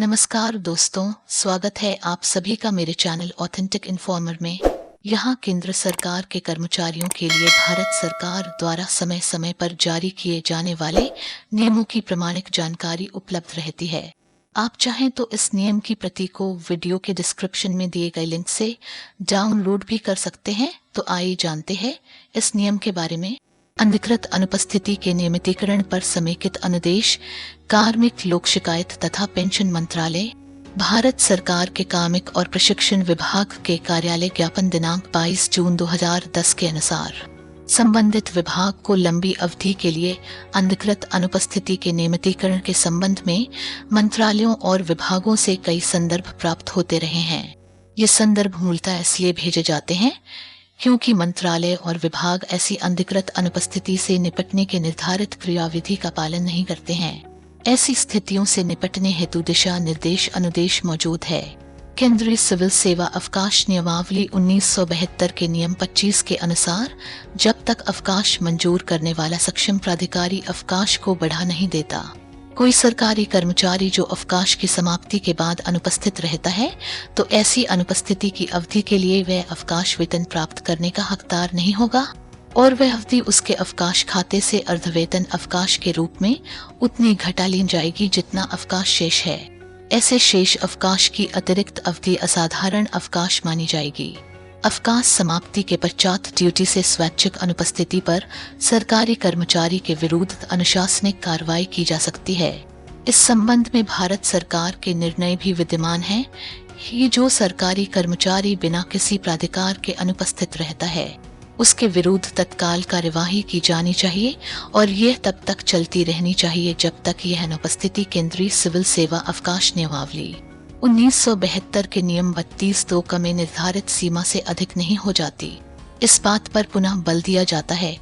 नमस्कार दोस्तों, स्वागत है आप सभी का मेरे चैनल ऑथेंटिक इन्फॉर्मर में। यहाँ केंद्र सरकार के कर्मचारियों के लिए भारत सरकार द्वारा समय समय पर जारी किए जाने वाले नियमों की प्रामाणिक जानकारी उपलब्ध रहती है। आप चाहें तो इस नियम की प्रति को वीडियो के डिस्क्रिप्शन में दिए गए लिंक से डाउनलोड भी कर सकते हैं। तो आइए जानते हैं इस नियम के बारे में। अधिकृत अनुपस्थिति के नियमितीकरण पर समेकित अनुदेश, कार्मिक लोक शिकायत तथा पेंशन मंत्रालय, भारत सरकार के कार्मिक और प्रशिक्षण विभाग के कार्यालय ज्ञापन दिनांक 22 जून 2010 के अनुसार संबंधित विभाग को लंबी अवधि के लिए अधिकृत अनुपस्थिति के नियमितीकरण के संबंध में मंत्रालयों और विभागों से कई संदर्भ प्राप्त होते रहे हैं। ये संदर्भ मूलतः इसलिए भेजे जाते हैं क्योंकि मंत्रालय और विभाग ऐसी अधिकृत अनुपस्थिति से निपटने के निर्धारित क्रियाविधि का पालन नहीं करते हैं। ऐसी स्थितियों से निपटने हेतु दिशा निर्देश अनुदेश मौजूद है। केंद्रीय सिविल सेवा अवकाश नियमावली 1972 के नियम 25 के अनुसार जब तक अवकाश मंजूर करने वाला सक्षम प्राधिकारी अवकाश को बढ़ा नहीं देता, कोई सरकारी कर्मचारी जो अवकाश की समाप्ति के बाद अनुपस्थित रहता है तो ऐसी अनुपस्थिति की अवधि के लिए वह अवकाश वेतन प्राप्त करने का हकदार नहीं होगा और वह अवधि उसके अवकाश खाते से अर्धवेतन अवकाश के रूप में उतनी घटा ली जाएगी जितना अवकाश शेष है। ऐसे शेष अवकाश की अतिरिक्त अवधि असाधारण अवकाश मानी जाएगी। अवकाश समाप्ति के पश्चात ड्यूटी से स्वैच्छिक अनुपस्थिति पर सरकारी कर्मचारी के विरुद्ध अनुशासनिक कार्रवाई की जा सकती है। इस संबंध में भारत सरकार के निर्णय भी विद्यमान है कि जो सरकारी कर्मचारी बिना किसी प्राधिकार के अनुपस्थित रहता है उसके विरुद्ध तत्काल कार्यवाही की जानी चाहिए और यह तब तक चलती रहनी चाहिए जब तक यह अनुपस्थिति केंद्रीय सिविल सेवा अवकाश नियमावली 1972 के नियम 32(2) में निर्धारित सीमा से अधिक नहीं हो जाती। इस बात पर पुनः बल दिया जाता है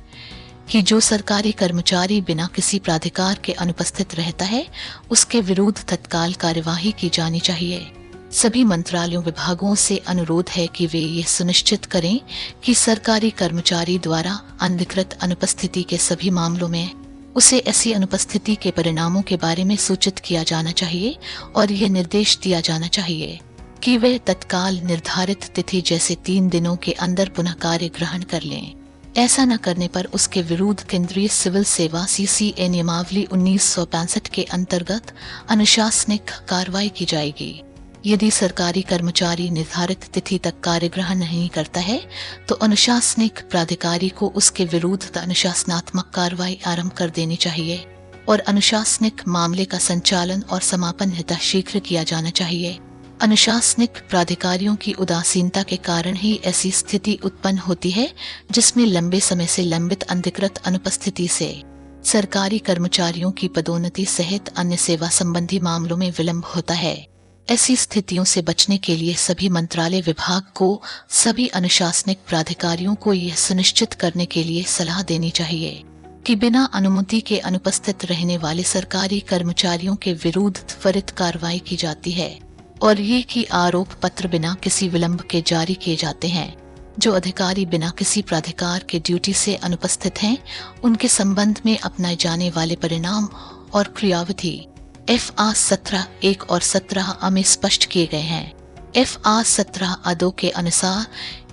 कि जो सरकारी कर्मचारी बिना किसी प्राधिकार के अनुपस्थित रहता है उसके विरुद्ध तत्काल कार्यवाही की जानी चाहिए। सभी मंत्रालयों विभागों से अनुरोध है कि वे ये सुनिश्चित करें कि सरकारी कर्मचारी द्वारा अधिकृत अनुपस्थिति के सभी मामलों में उसे ऐसी अनुपस्थिति के परिणामों के बारे में सूचित किया जाना चाहिए और यह निर्देश दिया जाना चाहिए कि वे तत्काल निर्धारित तिथि जैसे 3 दिनों के अंदर पुनः कार्य ग्रहण कर लें। ऐसा न करने पर उसके विरुद्ध केंद्रीय सिविल सेवा CCA नियमावली 1965 के अंतर्गत अनुशासनिक कार्रवाई की जाएगी। यदि सरकारी कर्मचारी निर्धारित तिथि तक कार्य ग्रहण नहीं करता है तो अनुशासनिक प्राधिकारी को उसके विरुद्ध अनुशासनात्मक कार्रवाई आरंभ कर देनी चाहिए और अनुशासनिक मामले का संचालन और समापन यथाशीघ्र किया जाना चाहिए। अनुशासनिक प्राधिकारियों की उदासीनता के कारण ही ऐसी स्थिति उत्पन्न होती है जिसमें लंबे समय से लंबित अधिकृत अनुपस्थिति से सरकारी कर्मचारियों की पदोन्नति सहित अन्य सेवा संबंधी मामलों में विलंब होता है। ऐसी स्थितियों से बचने के लिए सभी मंत्रालय विभाग को सभी अनुशासनिक प्राधिकारियों को यह सुनिश्चित करने के लिए सलाह देनी चाहिए कि बिना अनुमति के अनुपस्थित रहने वाले सरकारी कर्मचारियों के विरुद्ध त्वरित कार्रवाई की जाती है और ये कि आरोप पत्र बिना किसी विलंब के जारी किए जाते हैं। जो अधिकारी बिना किसी प्राधिकार के ड्यूटी से अनुपस्थित हैं उनके संबंध में अपनाए जाने वाले परिणाम और क्रियाविधि FR 17(1) और 17(a) में स्पष्ट किए गए हैं। FR 17(2) के अनुसार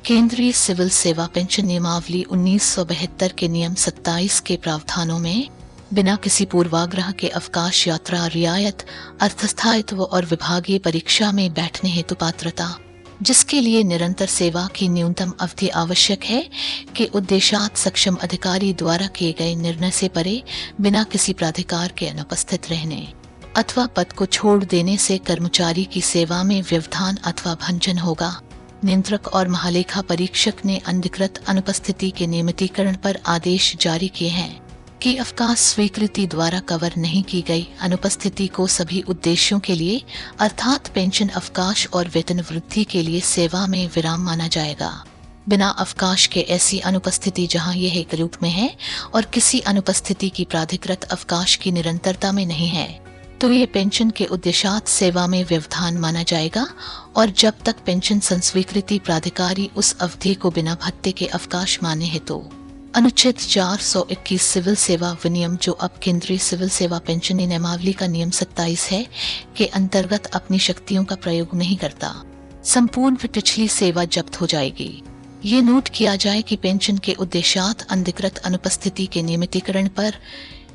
केंद्रीय सिविल सेवा पेंशन नियमावली 1972 के नियम 27 के प्रावधानों में बिना किसी पूर्वाग्रह के अवकाश, यात्रा, रियायत, अर्थस्थायित्व और विभागीय परीक्षा में बैठने हेतु पात्रता, जिसके लिए निरंतर सेवा की न्यूनतम अवधि आवश्यक है, के उद्देश्यार्थ सक्षम अधिकारी द्वारा किए गए निर्णय से परे बिना किसी प्राधिकार के अनुपस्थित रहने अथवा पद को छोड़ देने से कर्मचारी की सेवा में व्यवधान अथवा भंजन होगा। नियंत्रक और महालेखा परीक्षक ने अधिकृत अनुपस्थिति के नियमितीकरण पर आदेश जारी किए हैं कि अवकाश स्वीकृति द्वारा कवर नहीं की गई अनुपस्थिति को सभी उद्देश्यों के लिए अर्थात पेंशन, अवकाश और वेतन वृद्धि के लिए सेवा में विराम माना जाएगा। बिना अवकाश के ऐसी अनुपस्थिति जहां यह एक रूप में है और किसी अनुपस्थिति की प्राधिकृत अवकाश की निरंतरता में नहीं है तो ये पेंशन के उद्देश्यार्थ सेवा में व्यवधान माना जाएगा और जब तक पेंशन संस्वीकृति प्राधिकारी उस अवधि को बिना भत्ते के अवकाश माने हेतु अनुच्छेद 421 सिविल सेवा विनियम, जो अब केंद्रीय सिविल सेवा पेंशन नियमावली का नियम 27 है, के अंतर्गत अपनी शक्तियों का प्रयोग नहीं करता। संपूर्ण पिछली सेवा जब्त हो जाएगी। ये नोट किया जाए कि पेंशन के उद्देश्यार्थ अनधिकृत अनुपस्थिति के नियमितीकरण पर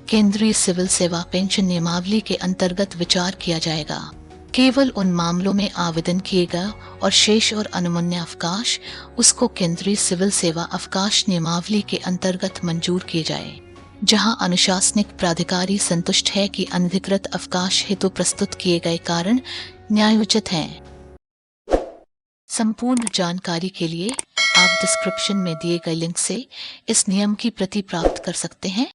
केंद्रीय सिविल सेवा पेंशन नियमावली के अंतर्गत विचार किया जाएगा। केवल उन मामलों में आवेदन किएगा और शेष और अनुमन्य अवकाश उसको केंद्रीय सिविल सेवा अवकाश नियमावली के अंतर्गत मंजूर किए जाए, जहां अनुशासनिक प्राधिकारी संतुष्ट है कि अनधिकृत अवकाश हेतु प्रस्तुत किए गए कारण न्यायोचित हैं। संपूर्ण जानकारी के लिए आप डिस्क्रिप्शन में दिए गए लिंक से इस नियम की प्रति प्राप्त कर सकते हैं।